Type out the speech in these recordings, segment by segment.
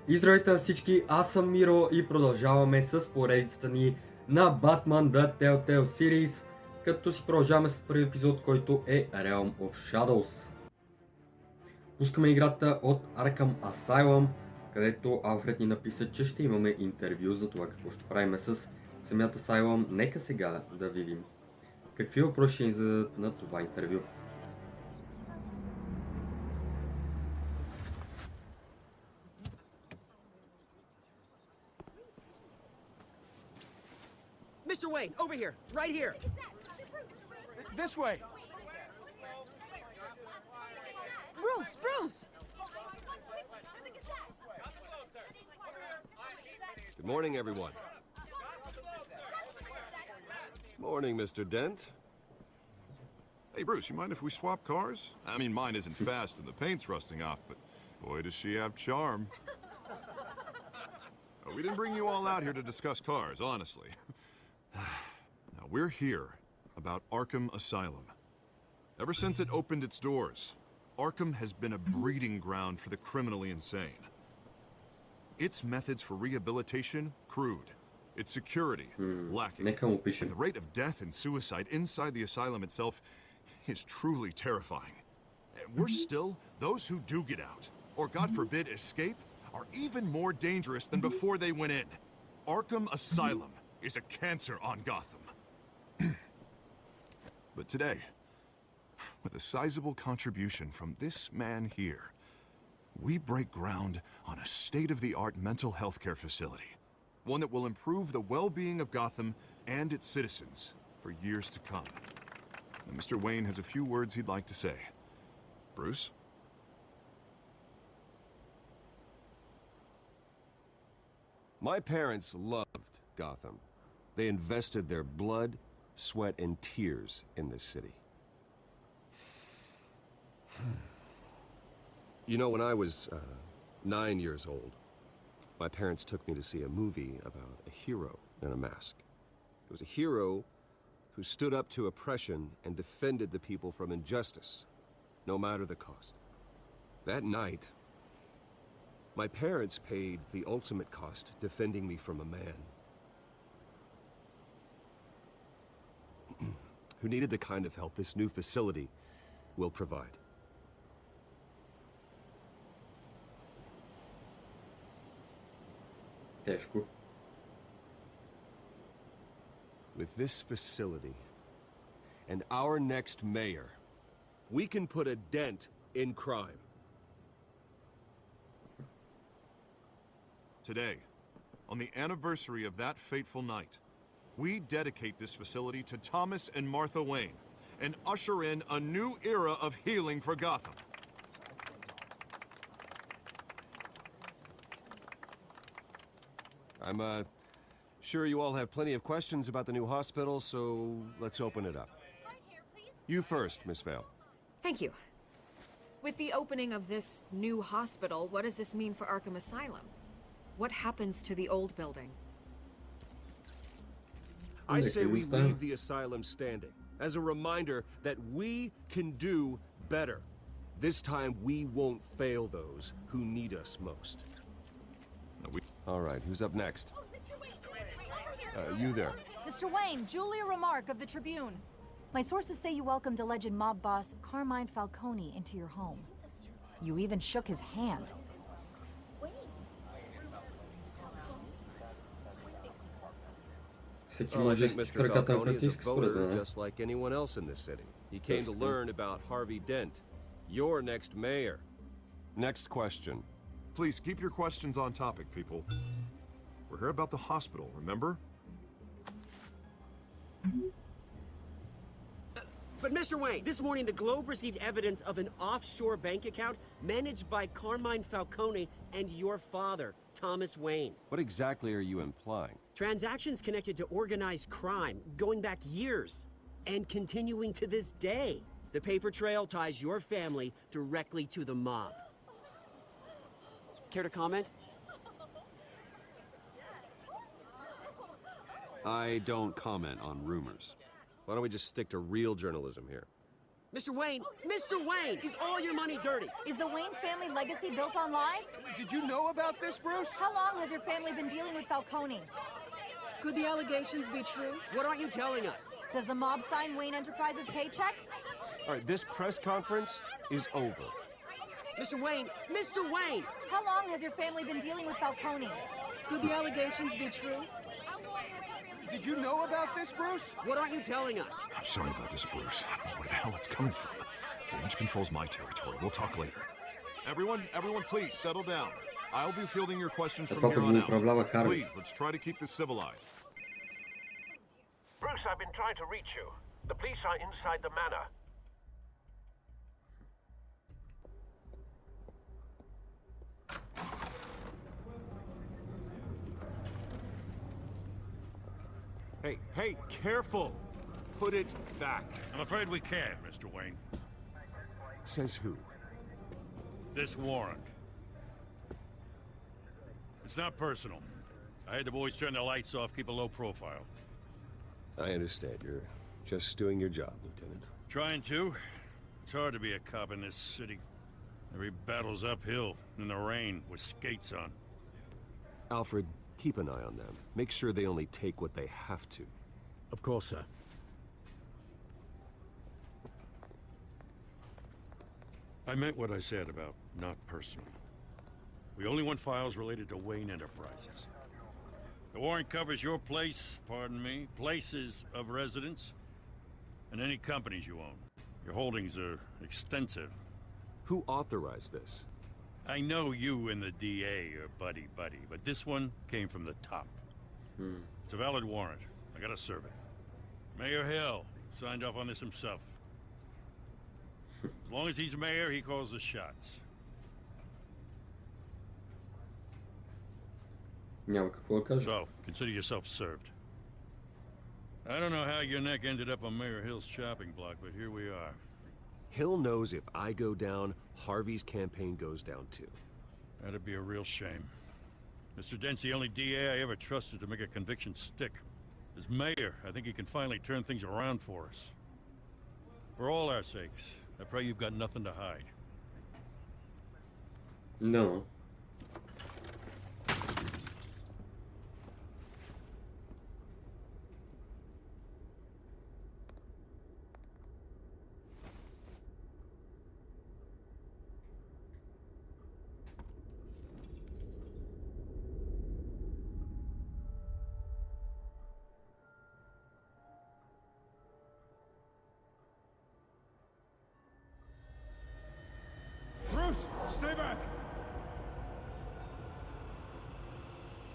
И здравейте на всички, аз съм Миро и продължаваме с поредицата ни на Batman The Telltale Series, като си продължаваме с първи епизод, който е Realm of Shadows. Пускаме играта от Arkham Asylum, където Алфред ни написа, че ще имаме интервю за това какво ще правим с самият Asylum. Нека сега да видим какви въпроси ще ни зададат на това интервю. Mr. Wayne, over here, right here. This way. Bruce! Good morning, everyone. Morning, Mr. Dent. Hey, Bruce, you mind if we swap cars? I mean, mine isn't fast and the paint's rusting off, but boy, does she have charm. We didn't bring you all out here to discuss cars, honestly. Now, we're here about Arkham Asylum. Ever since it opened its doors, Arkham has been a breeding ground for the criminally insane. Its methods for rehabilitation, crude. Its security, lacking. And the rate of death and suicide inside the asylum itself is truly terrifying. Worse still, those who do get out, or God forbid escape, are even more dangerous than before they went in. Arkham Asylum is a cancer on Gotham. But today, with a sizable contribution from this man here, we break ground on a state-of-the-art mental health care facility. One that will improve the well-being of Gotham and its citizens for years to come. And Mr. Wayne has a few words he'd like to say. Bruce? My parents loved Gotham. They invested their blood, sweat, and tears in this city. You know, when I was 9 years old, my parents took me to see a movie about a hero in a mask. It was a hero who stood up to oppression and defended the people from injustice, no matter the cost. That night, my parents paid the ultimate cost defending me from a man who needed the kind of help this new facility will provide. With this facility and our next mayor, we can put a dent in crime. Today, on the anniversary of that fateful night, we dedicate this facility to Thomas and Martha Wayne and usher in a new era of healing for Gotham. I'm sure you all have plenty of questions about the new hospital, so let's open it up. You first, Miss Vale. Thank you. With the opening of this new hospital, what does this mean for Arkham Asylum? What happens to the old building? I say we leave the asylum standing, as a reminder that we can do better. This time we won't fail those who need us most. All right, who's up next? You there. Mr. Wayne, Julia Remark of the Tribune. My sources say you welcomed alleged mob boss Carmine Falcone into your home. You even shook his hand. Oh, I think Mr. Falcone is a voter just like anyone else in this city. He came to learn about Harvey Dent, your next mayor. Next question. Please keep your questions on topic, people. We're here about the hospital, remember? But Mr. Wayne, this morning the Globe received evidence of an offshore bank account managed by Carmine Falcone and your father, Thomas Wayne. What exactly are you implying? Transactions connected to organized crime, going back years, and continuing to this day. The paper trail ties your family directly to the mob. Care to comment? I don't comment on rumors. Why don't we just stick to real journalism here? Mr. Wayne! Mr. Wayne! Is all your money dirty? Is the Wayne family legacy built on lies? Did you know about this, Bruce? How long has your family been dealing with Falcone? Could the allegations be true? What aren't you telling us? Does the mob sign Wayne Enterprises paychecks? All right, this press conference is over. Mr. Wayne! Mr. Wayne! How long has your family been dealing with Falcone? Could the allegations be true? Did you know about this, Bruce? What aren't you telling us? I'm sorry about this, Bruce. I don't know where the hell it's coming from. Damage control's my territory. We'll talk later. Everyone, please, settle down. I'll be fielding your questions from here on out. Please, let's try to keep this civilized. Bruce, I've been trying to reach you. The police are inside the manor. Hey, careful! Put it back. I'm afraid we can't, Mr. Wayne. Says who? This warrant. It's not personal. I had the boys turn the lights off, keep a low profile. I understand. You're just doing your job, Lieutenant. Trying to. It's hard to be a cop in this city. Every battle's uphill, in the rain, with skates on. Alfred, keep an eye on them. Make sure they only take what they have to. Of course, sir. I meant what I said about not personal. We only want files related to Wayne Enterprises. The warrant covers your place, pardon me, places of residence, and any companies you own. Your holdings are extensive. Who authorized this? I know you and the DA are buddy-buddy, but this one came from the top. It's a valid warrant. I gotta serve it. Mayor Hill signed off on this himself. As long as he's mayor, he calls the shots. Няма какво да кажа. So, consider yourself served. I don't know how your neck ended up on Mayor Hill's chopping block, but here we are. Hill knows if I go down, Harvey's campaign goes down too. That'd be a real shame. Mr. Dent's the only DA I ever trusted to make a conviction stick. As mayor, I think he can finally turn things around for us. For all our sakes, I pray you've got nothing to hide. No. Bruce, stay back!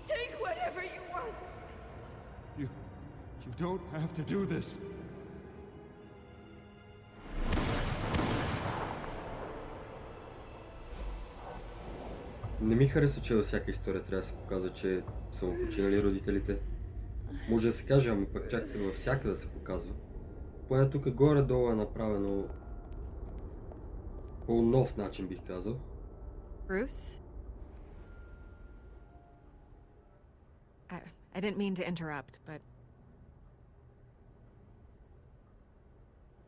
Take whatever you want. You don't have to do this. Не ми хареса, че във всяка история трябва да се показва, че са му починали родителите. Може да се каже, ама пък чак се във всяка да се показва. Поне тук горе-долу е направено по нов начин, бих казал. Bruce? I didn't mean to interrupt, but...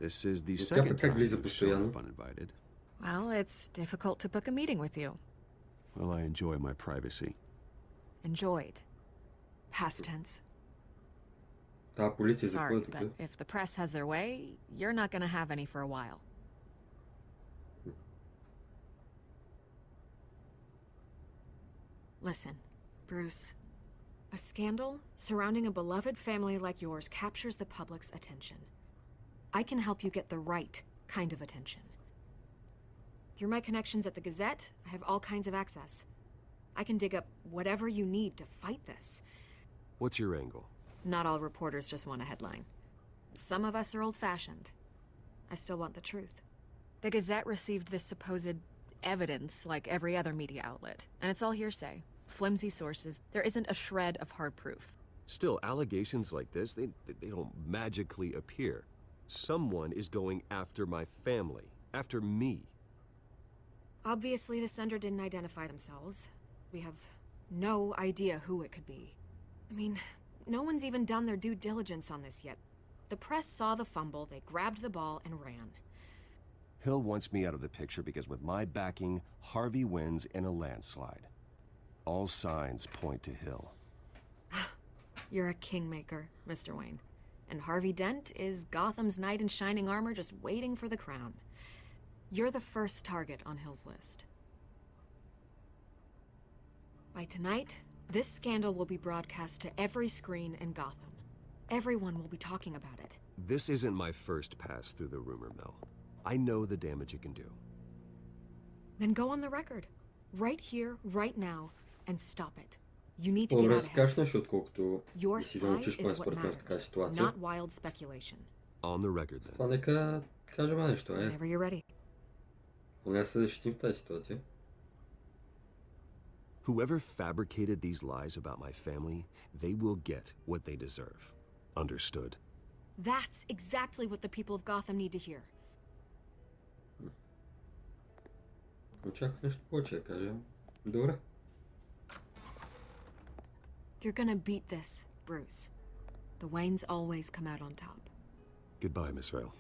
This is the Тя second пък как time влиза you've shown постоянно? up uninvited. Well, it's difficult to book a meeting with you. Well, I enjoy my privacy. Enjoyed. Past tense. Тая полиция за кой Sorry, е тук? but if the press has their way, you're not gonna have any for a while. Listen, Bruce. A scandal surrounding a beloved family like yours captures the public's attention. I can help you get the right kind of attention. Through my connections at the Gazette, I have all kinds of access. I can dig up whatever you need to fight this. What's your angle? Not all reporters just want a headline. Some of us are old-fashioned. I still want the truth. The Gazette received this supposed evidence like every other media outlet, and it's all hearsay. Flimsy sources. There isn't a shred of hard proof. Still, allegations like this, they don't magically appear. Someone is going after my family, after me. Obviously, the sender didn't identify themselves. We have no idea who it could be. I mean, no one's even done their due diligence on this yet. The press saw the fumble, they grabbed the ball and ran. Hill wants me out of the picture because with my backing, Harvey wins in a landslide. All signs point to Hill. You're a kingmaker, Mr. Wayne. And Harvey Dent is Gotham's knight in shining armor just waiting for the crown. You're the first target on Hill's list. By tonight, this scandal will be broadcast to every screen in Gotham. Everyone will be talking about it. This isn't my first pass through the rumor mill. I know the damage it can do. Then go on the record. Right here, right now, and stop it. You need to get По-добре out да ahead кажеш of нещо, this. отколкото Your си да side научиш is поне what според мен в такава matters, ситуация. not wild speculation. On the record, then. Това нека кажем нещо, Whenever you're ready. Поне се защитим в тази ситуация. Whoever fabricated these lies about my family, they will get what they deserve. Understood? That's exactly what the people of Gotham need to hear. Очаквах нещо повече да кажем. Добре. You're gonna beat this, Bruce. The Waynes always come out on top. Goodbye, Miss Vale.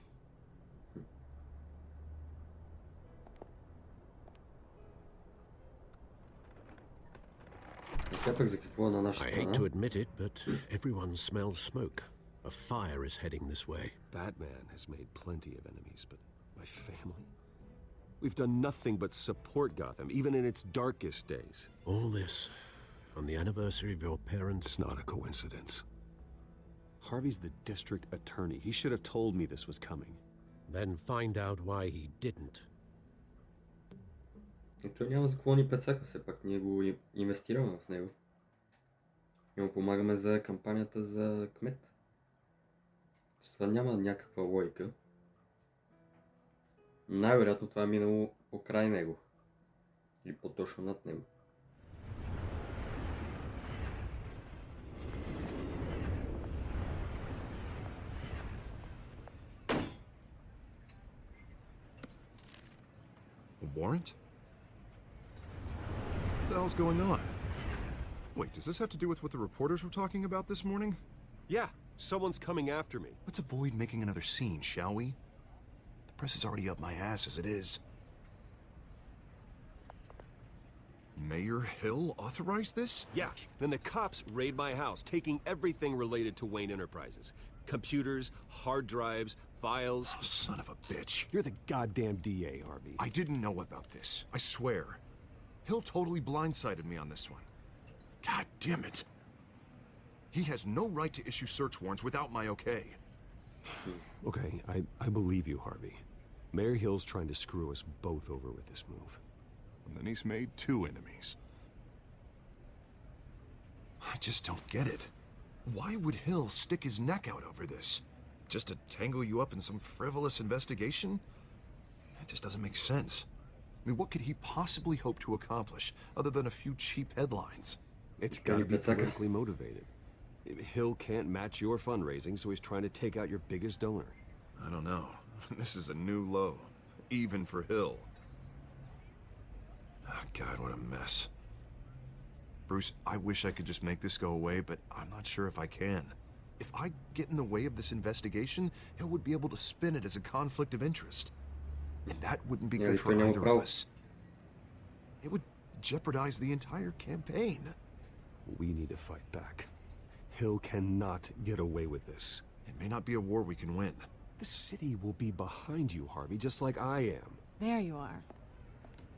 Тя пък за какво на наша I hate to страна? admit it, but everyone smells smoke. A fire is heading this way. Batman has made plenty of enemies, but my family? We've done nothing but support Gotham, even in its darkest days. All this on the anniversary of your parents' It's not a coincidence. Harvey's the district attorney. He should have told me this was coming. Then find out why he didn't. И той няма за какво ни прецака, все пак ние го инвестираме в него. И му помагаме за кампанията за кмет. С това няма някаква логика. Най-вероятно това е минало покрай него. Или по-точно над него. A warrant? What the hell's going on? Wait, does this have to do with what the reporters were talking about this morning? Yeah, someone's coming after me. Let's avoid making another scene, shall we? The press is already up my ass as it is. Mayor Hill authorized this? Yeah, then the cops raid my house, taking everything related to Wayne Enterprises. Computers, hard drives, files. Oh, son of a bitch. You're the goddamn DA, Harvey. I didn't know about this. I swear. Hill totally blindsided me on this one. God damn it. He has no right to issue search warrants without my okay. Okay, I believe you, Harvey. Mayor Hill's trying to screw us both over with this move. And then he's made two enemies. I just don't get it. Why would Hill stick his neck out over this? Just to tangle you up in some frivolous investigation? It just doesn't make sense. I mean, what could he possibly hope to accomplish other than a few cheap headlines? It's gotta be politically motivated. Hill can't match your fundraising, so he's trying to take out your biggest donor. I don't know. This is a new low. Even for Hill. Oh, God, what a mess. Bruce, I wish I could just make this go away, but I'm not sure if I can. If I get in the way of this investigation, Hill would be able to spin it as a conflict of interest. And that wouldn't be good for either of us. It would jeopardize the entire campaign. We need to fight back. Hill cannot get away with this. It may not be a war we can win. The city will be behind you, Harvey, just like I am. There you are.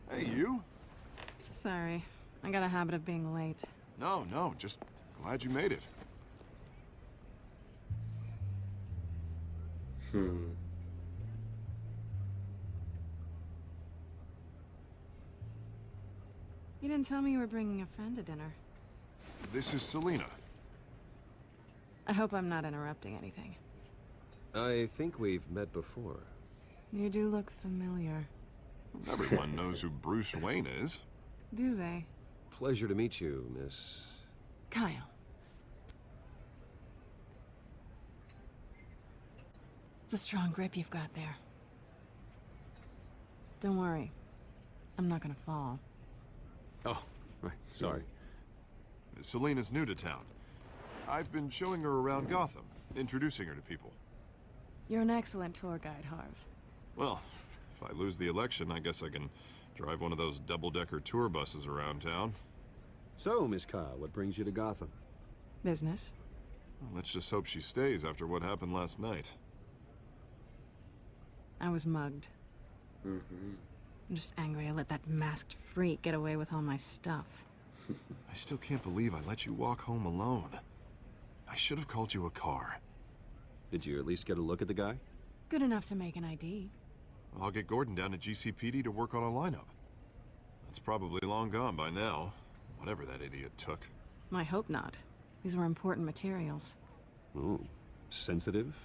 Hey, you? Sorry. I got a habit of being late. No, just glad you made it. You didn't tell me you were bringing a friend to dinner. This is Selina. I hope I'm not interrupting anything. I think we've met before. You do look familiar. Everyone knows who Bruce Wayne is. Do they? Pleasure to meet you, Miss... Kyle. It's a strong grip you've got there. Don't worry. I'm not gonna fall. Oh, right, sorry. Selina's new to town. I've been showing her around Gotham, introducing her to people. You're an excellent tour guide, Harv. Well, If I lose the election, I guess I can drive one of those double-decker tour buses around town. So, Miss Kyle, what brings you to Gotham? Business. Well, let's just hope she stays after what happened last night. I was mugged. I'm just angry I let that masked freak get away with all my stuff. I still can't believe I let you walk home alone. I should have called you a car. Did you at least get a look at the guy? Good enough to make an ID. I'll get Gordon down to GCPD to work on a lineup. That's probably long gone by now, whatever that idiot took. I hope not. These were important materials. Ooh, sensitive?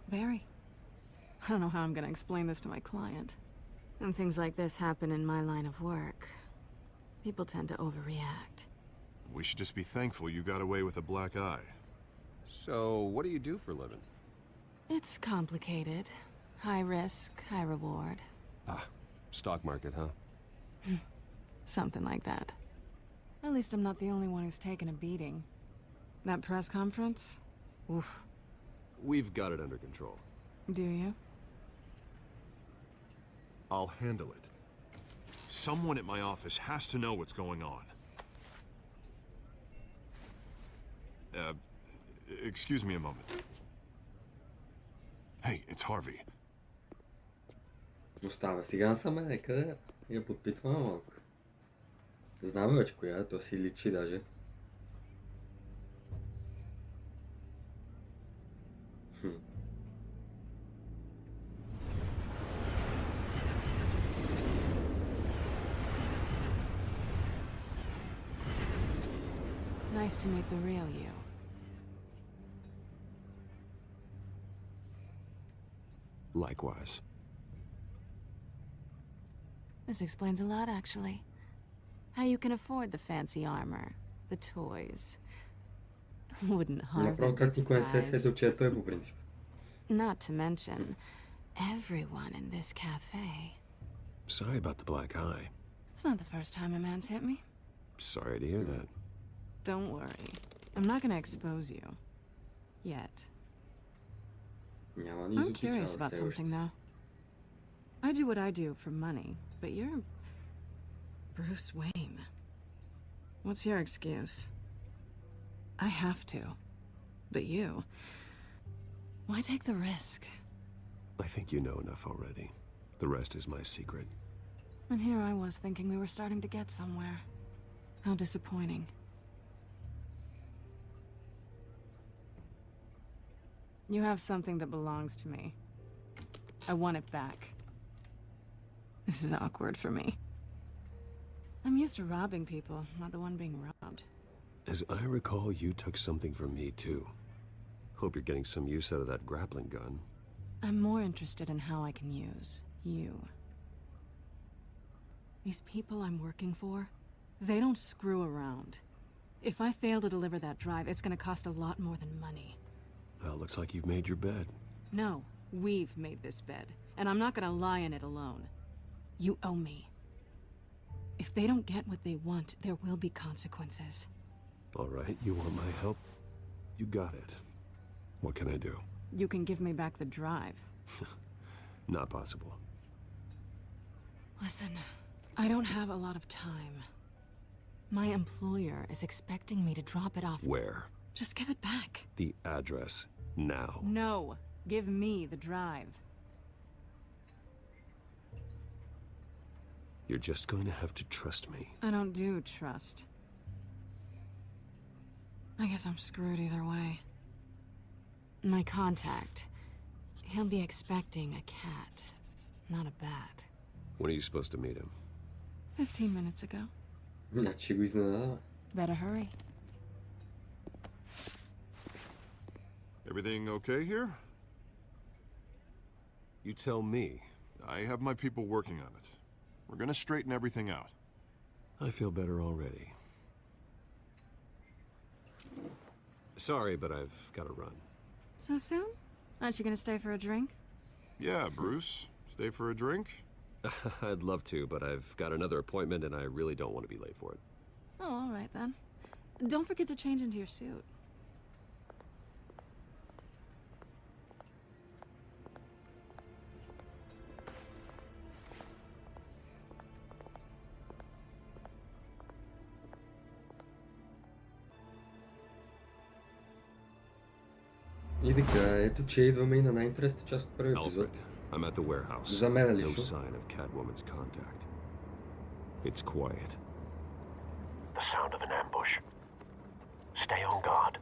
Very. I don't know how I'm gonna explain this to my client. And things like this happen in my line of work. People tend to overreact. We should just be thankful you got away with a black eye. So, what do you do for a living? It's complicated. High risk, high reward. Ah, stock market, huh? Something like that. At least I'm not the only one who's taken a beating. That press conference? Oof. We've got it under control. Do you? I'll handle it. Someone at my office has to know what's going on. Excuse me a moment. Hey, it's Harvey. Остава сега съм, нека я подпитвам малко. Знаме вече коя, то си личи даже. Nice to meet the real you. Likewise. This explains a lot, actually. How you can afford the fancy armor, the toys. Wouldn't Harvey be surprised? Not to mention, everyone in this cafe. Sorry about the black eye. It's not the first time a man's hit me. Sorry to hear that. Don't worry. I'm not gonna expose you. Yet. I'm curious about something, though. I do what I do for money, but you're Bruce Wayne. What's your excuse? I have to. But you... why take the risk? I think you know enough already. The rest is my secret. And here I was thinking we were starting to get somewhere. How disappointing. You have something that belongs to me. I want it back. This is awkward for me. I'm used to robbing people, not the one being robbed. As I recall, you took something from me, too. Hope you're getting some use out of that grappling gun. I'm more interested in how I can use you. These people I'm working for, they don't screw around. If I fail to deliver that drive, it's gonna cost a lot more than money. Well, looks like you've made your bed. No, we've made this bed, and I'm not gonna lie in it alone. You owe me. If they don't get what they want, there will be consequences. All right, you want my help? You got it. What can I do? You can give me back the drive. Not possible. Listen, I don't have a lot of time. My employer is expecting me to drop it off. Where? Just give it back. The address, now. No, give me the drive. You're just going to have to trust me. I don't do trust. I guess I'm screwed either way. My contact, he'll be expecting a cat, not a bat. When are you supposed to meet him? 15 minutes ago. Значи го изненадава. Better hurry. Everything okay here? You tell me. I have my people working on it. We're gonna straighten everything out. I feel better already. Sorry, but I've got to run. So soon? Aren't you gonna stay for a drink? Yeah, Bruce. Stay for a drink? I'd love to, but I've got another appointment and I really don't want to be late for it. Oh, all right then. Don't forget to change into your suit. И така, ето че идваме и на най-интересната част от първия епизод. I'm at the warehouse. За мен No лично. sign of Catwoman's contact. It's quiet. The sound of an ambush. Stay on guard.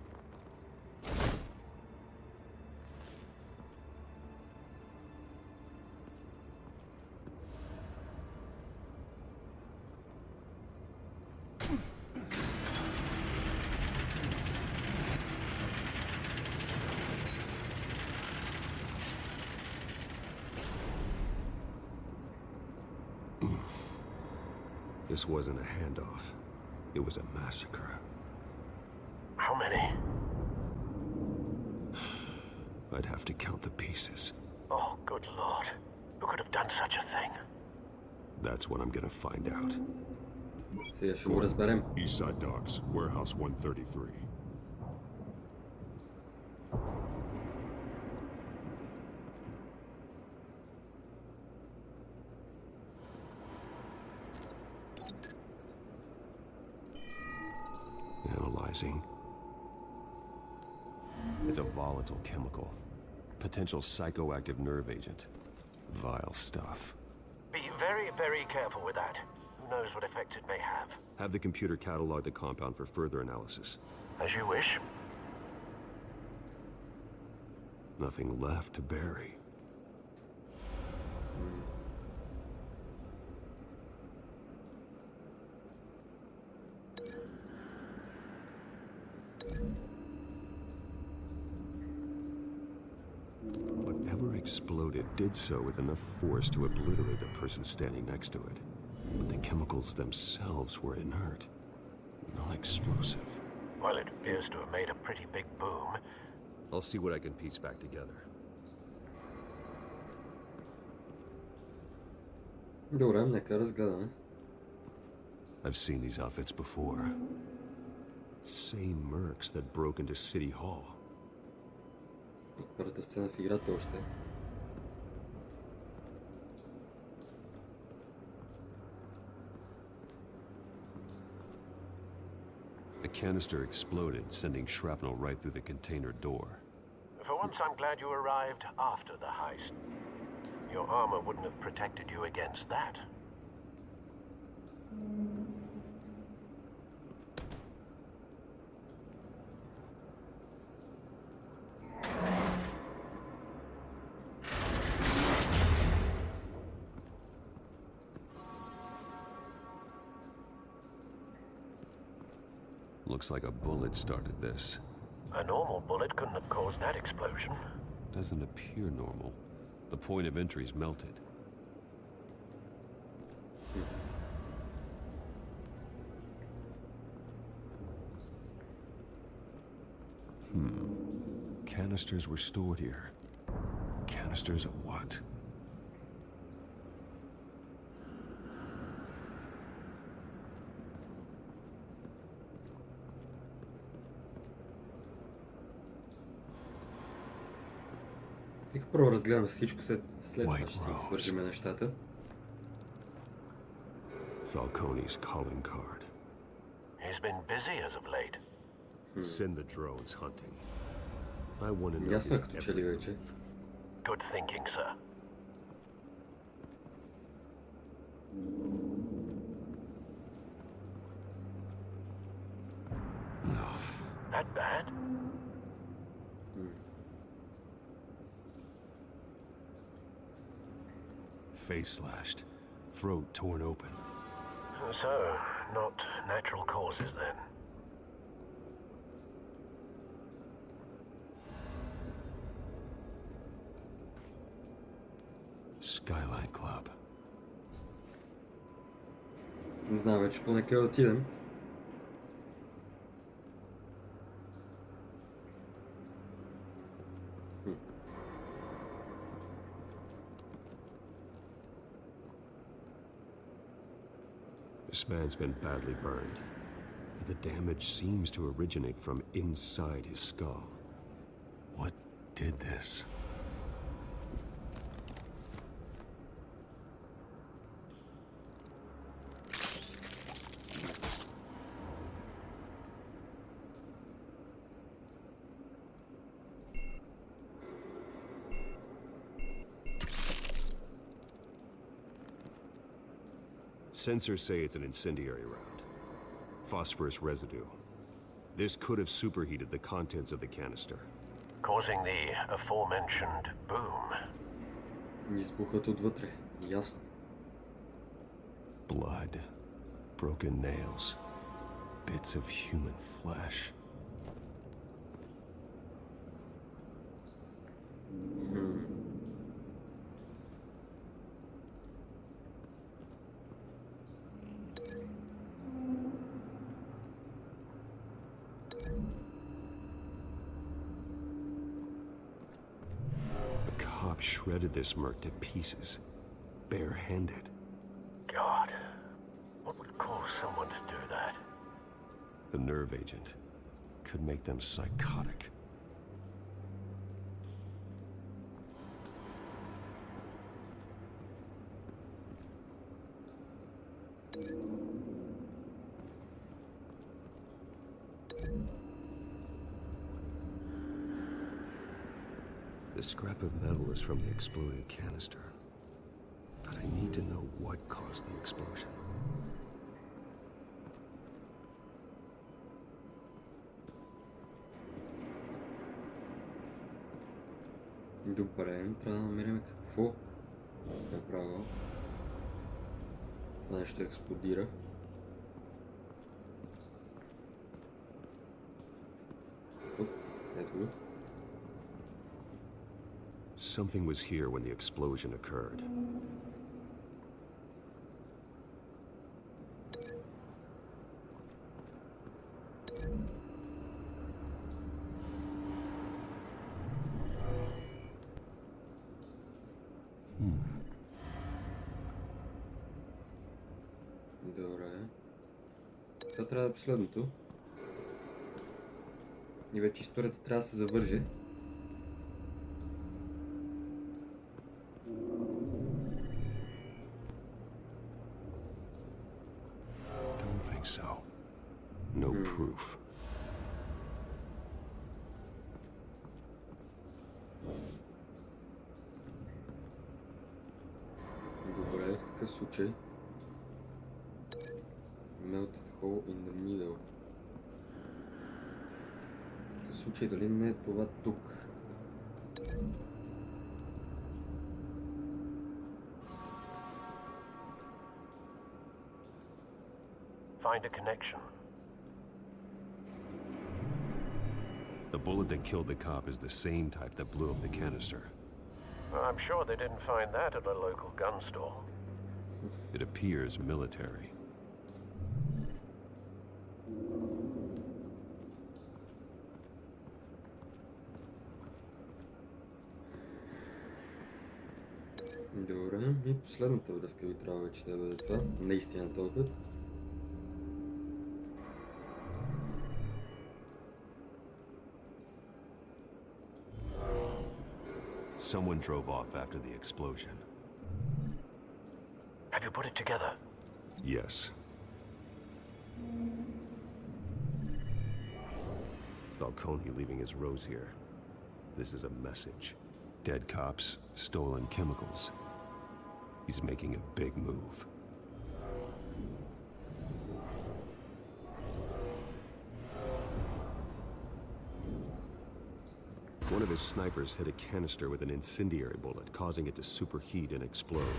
This wasn't a handoff. It was a massacre. How many? I'd have to count the pieces. Oh, good lord. Who could have done such a thing? That's what I'm gonna find out. Сега ще го разберем. Eastside Docks, Warehouse 133. Analyzing. It's a volatile chemical. Potential psychoactive nerve agent. Vile stuff. Be very, very careful with that. Who knows what effect it may have? Have the computer catalog the compound for further analysis. As you wish. Nothing left to bury. Whatever exploded did so with enough force to obliterate the person standing next to it. But the chemicals themselves were inert, non-explosive. Well, it appears to have made a pretty big boom. I'll see what I can piece back together. Добре, нека разгледаме. I've seen these outfits before. Same mercs that broke into City Hall. Първата сцена в играта още. The canister exploded, sending shrapnel right through the container door. For once, I'm glad you arrived after the heist. Your armor wouldn't have protected you against that. Looks like a bullet started this. A normal bullet couldn't have caused that explosion. Doesn't appear normal. The point of entry's melted. Canisters were stored here. Canisters of what? Нека първо разгледам всичко, след това ще си свържим нещата. Falcone's calling card. He's been busy as of late. Send the drones hunting. I want to know Ясно his е като че ли вече. Good thinking, sir. That bad? Face slashed, throat torn open. So, not natural causes then. Skyline Club. Не знам вече по някъде да отидем. This man's been badly burned. But the damage seems to originate from inside his skull. What did this? Sensors say it's an incendiary round. Phosphorus residue. This could have superheated the contents of the canister. Causing the aforementioned boom. Избухват отвътре. Ясно. Blood. Broken nails. Bits of human flesh. A cop shredded this merc to pieces, barehanded. God, what would cause someone to do that? The nerve agent could make them psychotic. The scrap of metal is from the exploded canister. But I need to know what caused the explosion. Добре, трябва да намерим какво е правило. Това нещо експлодира. Оп, ето го. Something was here when the explosion occurred. Добре. Това трябва да е последното. И вече историята трябва да се завърже. Don't think so. No proof. Добре, в такъв случай. Melted hole in the middle. В такъв случай дали не е това тук? Find a connection. The bullet that killed the cop is the same type that blew up the canister. I'm sure they didn't find that at a local gun store. It appears military. Добре, и последната връзка ви трябва вече да бъде това. Наистина този път. Someone drove off after the explosion. Have you put it together? Yes. Falcone leaving his rose here. This is a message. Dead cops, stolen chemicals. He's making a big move. One of his snipers hit a canister with an incendiary bullet, causing it to superheat and explode.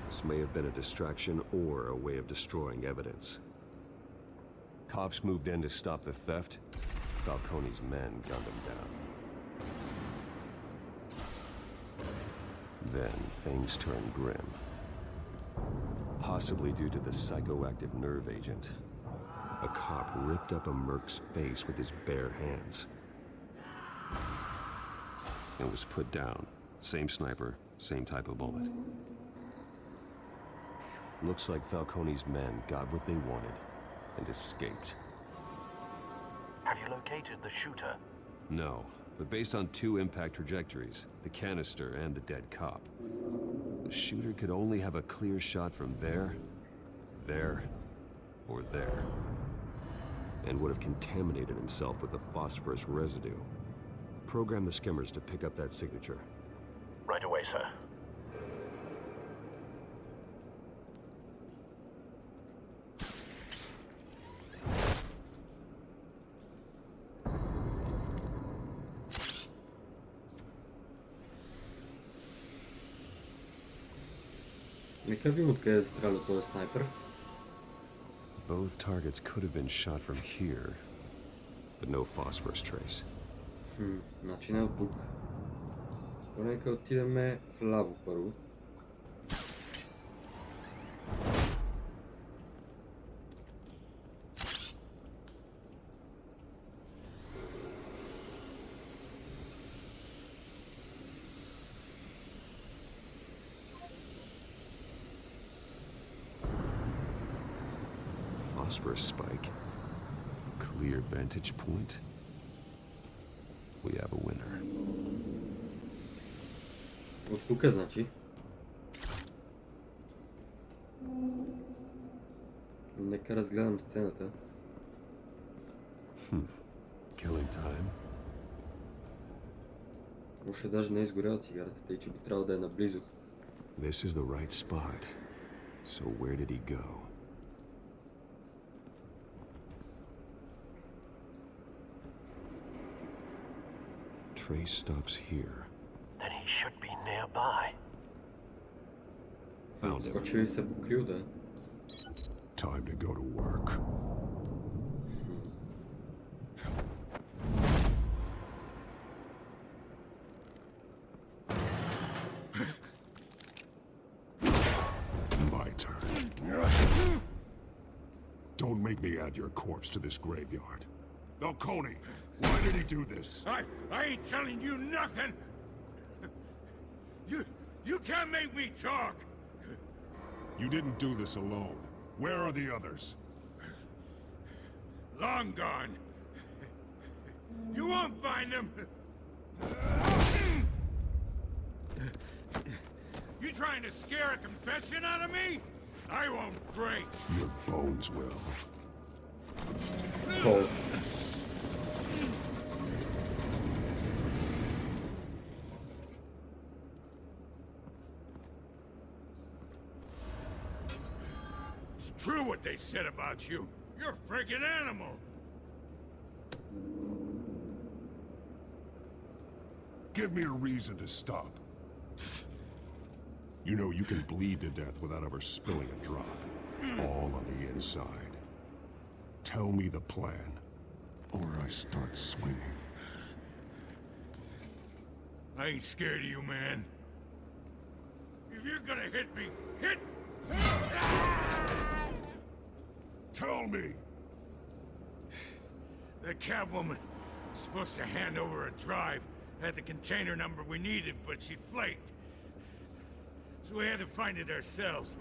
This may have been a distraction or a way of destroying evidence. Cops moved in to stop the theft. Falcone's men gunned him down. Then things turned grim. Possibly due to the psychoactive nerve agent. A cop ripped up a merc's face with his bare hands. And was put down. Same sniper, same type of bullet. Looks like Falcone's men got what they wanted and escaped. Have you located the shooter? No, but based on two impact trajectories, the canister and the dead cop, the shooter could only have a clear shot from there, or there, and would have contaminated himself with the phosphorus residue. Program the skimmers to pick up that signature. Right away, sir. Нека видим откъде е стрелял този снайпер. Both targets could have been shot from here, but no phosphorus trace. Значи не от тук. Нека отидем вляво първо. Phosphorus spike. Clear vantage point. We have a winner. От тук значи. Нека разгледам сцената. Killing time. Може даже не е изгоряла цигарата, тъй че би трябвало да е наблизо. This is the right spot. So where did he go? Trace stops here. Then he should be nearby. Found him. Скочи ли се покрил, да? Time to go to work. My turn. Don't make me add your corpse to this graveyard. Falcone, why did he do this? I ain't telling you nothing! You can't make me talk! You didn't do this alone. Where are the others? Long gone. You won't find them! You trying to scare a confession out of me? I won't break. Your bones will. Oh. It's true what they said about you. You're a freaking animal. Give me a reason to stop. You know you can bleed to death without ever spilling a drop. All on the inside. Tell me the plan, or I start swinging. I ain't scared of you, man. If you're gonna hit me, hit! Tell me! The Catwoman was supposed to hand over a drive, had the container number we needed, but she flaked. So we had to find it ourselves.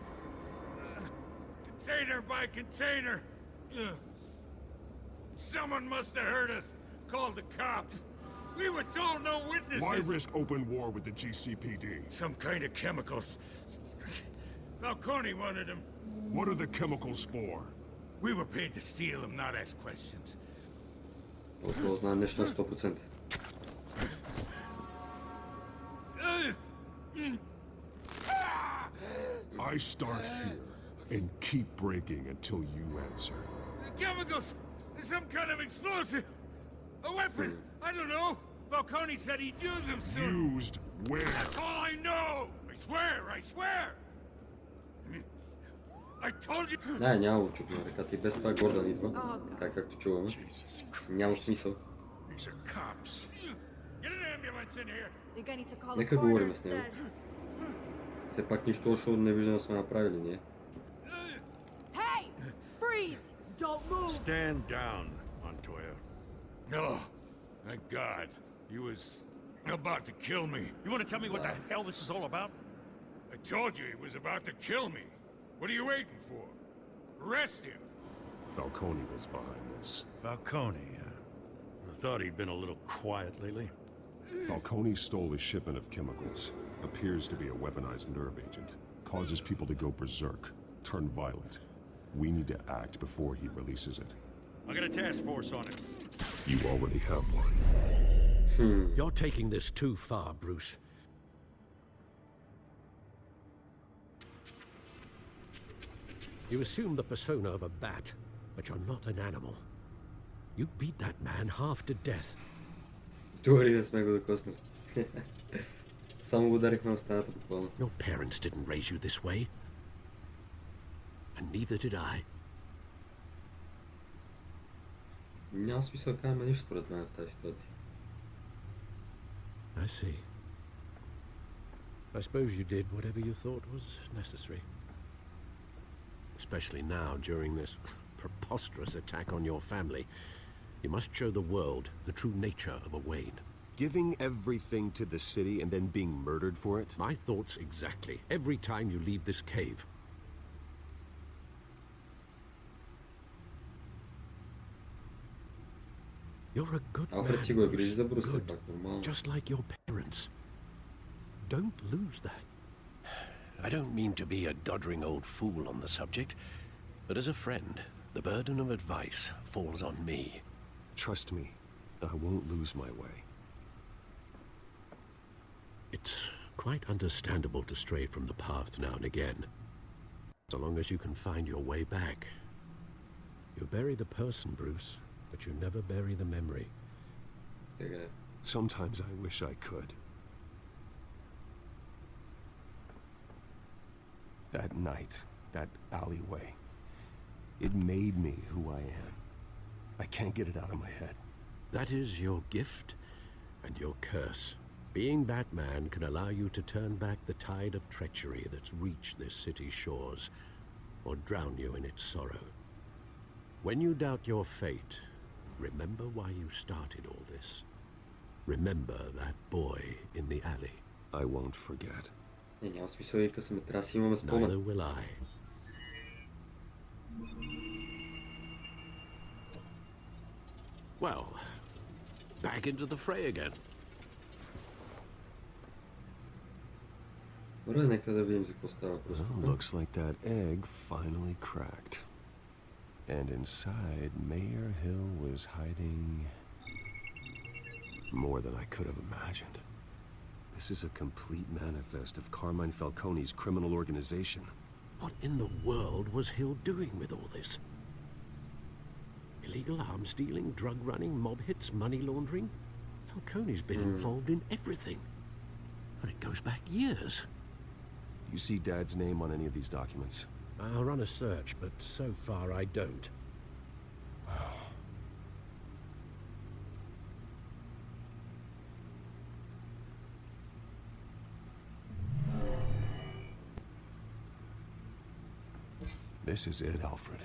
Container by container. Someone must have heard us, called the cops. We were told no witnesses. Why risk open war with the GCPD? Some kind of chemicals. Falcone wanted them. What are the chemicals for? We were paid to steal them, not ask questions. Това знае нещо на 100%. I start here and keep breaking until you answer. The chemicals! Some kind of explosive! A weapon! I don't know! Falcone said he'd use them soon! Used where? That's all I know! I swear! I told you! Не, няма го чук на ръката и без това Гордан идва. Така както чуваме. Няма смисъл. These are cops. Get an ambulance in here! Нека говорим с него. Все пак нищо лошо не виждам да сме направили ние. Hey! Freeze! Don't move! Stand down, Montoya. No. Thank God. He was about to kill me. You want to tell me what the hell this is all about? I told you he was about to kill me. What are you waiting for? Arrest him. Falcone was behind this. Falcone, I thought he'd been a little quiet lately. Falcone stole a shipment of chemicals. Appears to be a weaponized nerve agent. Causes people to go berserk. Turn violent. We need to act before he releases it. I got a task force on it. You already have one. You're taking this too far, Bruce. You assume the persona of a bat, but you're not an animal. You beat that man half to death. Дори да сме го докоснали. Само го ударихме в стената буквално. Your parents didn't raise you this way. And neither did I. Няма смисъл да кажем нищо според мен в тази ситуация. I see. I suppose you did whatever you thought was necessary. Especially now, during this preposterous attack on your family. You must show the world the true nature of a Wayne. Giving everything to the city and then being murdered for it? My thoughts exactly. Every time you leave this cave. You're a good Алфред си man, го е грижи за Брус, Good. пак нормално. Just like your parents. Don't lose that. I don't mean to be a doddering old fool on the subject, but as a friend, the burden of advice falls on me. Trust me, I won't lose my way. It's quite understandable to stray from the path now and again. So long as you can find your way back. You bury the person, Bruce, but you never bury the memory. Sometimes I wish I could. That night, that alleyway, it made me who I am. I can't get it out of my head. That is your gift and your curse. Being Batman can allow you to turn back the tide of treachery that's reached this city's shores, or drown you in its sorrow. When you doubt your fate, remember why you started all this. Remember that boy in the alley. I won't forget. Няма смисъл и късаме, трябва да си имаме спомен. Neither will I. Well, back into the fray again. Добре, нека да видим за какво става въпрос. Well, looks like that egg finally cracked. And inside, Mayor Hill was hiding more than I could have imagined. This is a complete manifest of Carmine Falcone's criminal organization. What in the world was Hill doing with all this? Illegal arms dealing, drug running, mob hits, money laundering? Falcone's been involved in everything. And it goes back years. You see Dad's name on any of these documents? I'll run a search, but so far I don't. This is it, Alfred.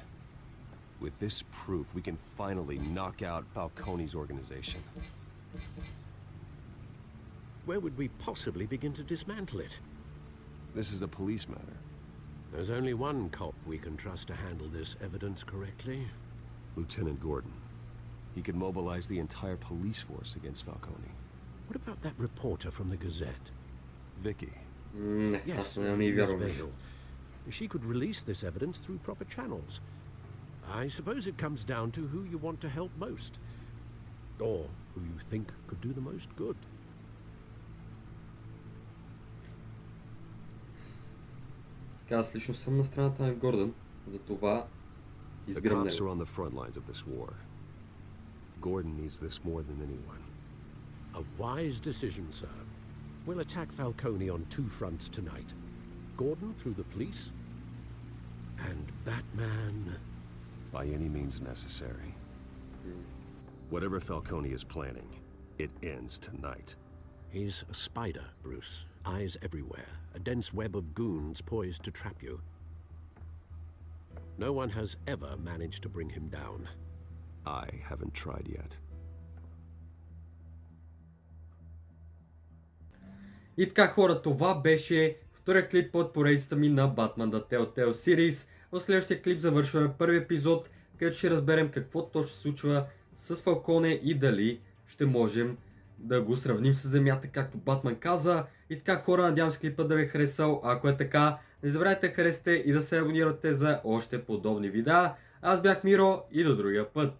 With this proof, we can finally knock out Falcone's organization. Where would we possibly begin to dismantle it? This is a police matter. There's only one cop we can trust to handle this evidence correctly. Lieutenant Gordon. He could mobilize the entire police force against Falcone. What about that reporter from the Gazette? Vicky. Yes, Miss Vale. She could release this evidence through proper channels. I suppose it comes down to who you want to help most. Or who you think could do the most good. Аз лично съм на страната на Гордън, затова избирам The cops are него. on the front lines of this war. Gordon needs this more than anyone. A wise decision, sir. We'll attack Falcone on two fronts tonight. Gordon through the police, and Batman... By any means necessary. Whatever Falcone is planning, it ends tonight. He's a spider, Bruce. Eyes everywhere. A dense web of goons poised to trap you. No one has ever managed to bring him down. I haven't tried yet. И така, хора, това беше втория клип от поредицата ми на Batman The Telltale Series. В следващия клип завършваме първи епизод, където ще разберем какво точно се случва с Фалконе и дали ще можем да го сравним с Земята, както Батман каза. И така, хора, надявам се клипът да ви е харесал. Ако е така, не забравяйте да харесате и да се абонирате за още подобни видеа. Аз бях Миро и до другия път.